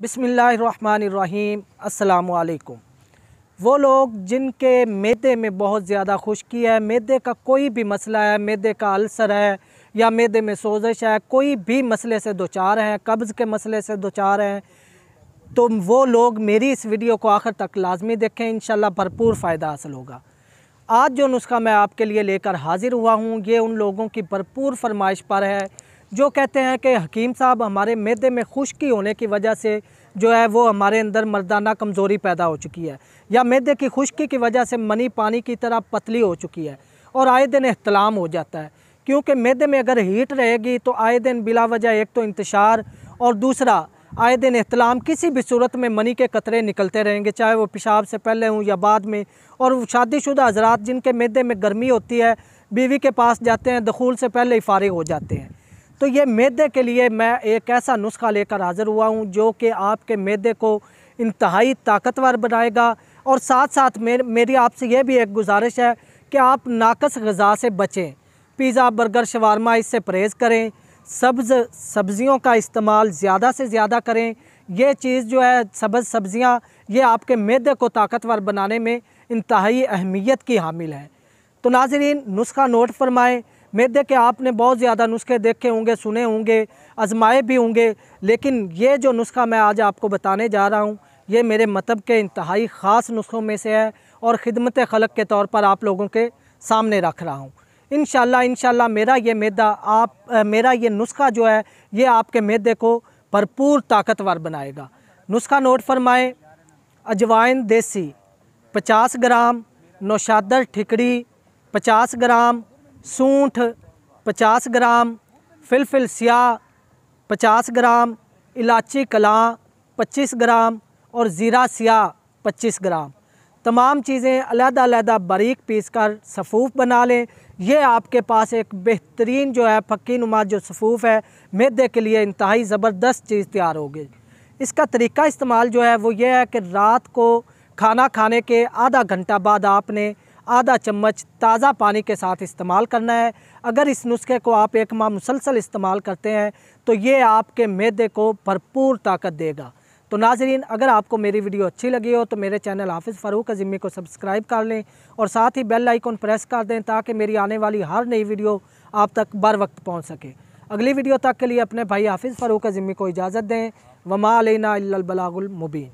बिस्मिल्लाहिर्रहमानिर्रहीम। अस्सलामुअलैकुम। वो लोग जिनके मैदे में बहुत ज़्यादा खुश्की है, मैदे का कोई भी मसला है, मैदे का अल्सर है या मैदे में सोजिश है, कोई भी मसले से दो चार हैं, कब्ज़ के मसले से दो चार हैं, तो वो लोग मेरी इस वीडियो को आखिर तक लाजमी देखें। इंशाल्लाह भरपूर फ़ायदा हासिल होगा। आज जो नुस्खा मैं आपके लिए लेकर हाज़िर हुआ हूँ, ये उन लोगों की भरपूर फरमाइश पर है जो कहते हैं कि हकीम साहब, हमारे मैदे में खुश्की होने की वजह से जो है वो हमारे अंदर मर्दाना कमज़ोरी पैदा हो चुकी है, या मैदे की खुश्की की वजह से मनी पानी की तरह पतली हो चुकी है और आए दिन एहतलाम हो जाता है। क्योंकि मैदे में अगर हीट रहेगी तो आए दिन बिला वजह एक तो इंतशार और दूसरा आए दिन एहतलाम, किसी भी सूरत में मनी के कतरे निकलते रहेंगे, चाहे वो पेशाब से पहले हों या बाद में। और शादीशुदा हज़रात जिनके मैदे में गर्मी होती है, बीवी के पास जाते हैं, दखूल से पहले ही फारिग हो जाते हैं। तो ये मैदे के लिए मैं एक ऐसा नुस्खा लेकर हाज़िर हुआ हूँ जो कि आपके मैदे को इंतहाई ताकतवर बनाएगा। और साथ साथ मेरी आपसे ये भी एक गुजारिश है कि आप नाकस ग़िज़ा से बचें। पिज़्ज़ा, बर्गर, शवारमा, इससे परहेज़ करें। सब्ज़ियों का इस्तेमाल ज़्यादा से ज़्यादा करें। ये चीज़ जो है सब्ज़ियाँ, ये आपके मैदे को ताकतवर बनाने में इंतहाई अहमियत की हामिल है। तो नाज़रीन, नुस्खा नोट फरमाएँ। मैदे के आपने बहुत ज़्यादा नुस्खे देखे होंगे, सुने होंगे, आजमाए भी होंगे, लेकिन ये जो नुस्खा मैं आज आपको बताने जा रहा हूँ, ये मेरे मतब के इंतहाई ख़ास नुस्खों में से है और ख़िदमत खलक के तौर पर आप लोगों के सामने रख रहा हूँ। इंशाल्लाह मेरा ये नुस्खा जो है ये आपके मैदे को भरपूर ताकतवर बनाएगा। नुस्खा नोट फरमाएँ। अजवाइन देसी 50 ग्राम, नौशादर ठिकड़ी 50 ग्राम, सूंठ 50 ग्राम, फिलफिल स्याह 50 ग्राम, इलायची कलां 25 ग्राम और ज़ीरा स्याह 25 ग्राम। तमाम चीज़ें अलग-अलग बारीक पीस कर सफ़ूफ़ बना लें। ये आपके पास एक बेहतरीन जो है फक्की नुमा जो सफ़ूफ़ है, मैदे के लिए इंतहाई ज़बरदस्त चीज़ तैयार होगी। इसका तरीका इस्तेमाल जो है वो ये है कि रात को खाना खाने के आधा घंटा बाद आपने आधा चम्मच ताज़ा पानी के साथ इस्तेमाल करना है। अगर इस नुस्खे को आप एक माह मुसलसल इस्तेमाल करते हैं तो ये आपके मैदे को भरपूर ताकत देगा। तो नाज़रीन, अगर आपको मेरी वीडियो अच्छी लगी हो तो मेरे चैनल हाफिज़ फ़ारूक अज़ीमी को सब्सक्राइब कर लें और साथ ही बेल आइकन प्रेस कर दें ताकि मेरी आने वाली हर नई वीडियो आप तक बर वक्त पहुँच सके। अगली वीडियो तक के लिए अपने भाई हाफिज़ फ़ारूक अज़ीमी को इजाज़त दें। वमा अलैना इल्लल बलागुल मुबीन।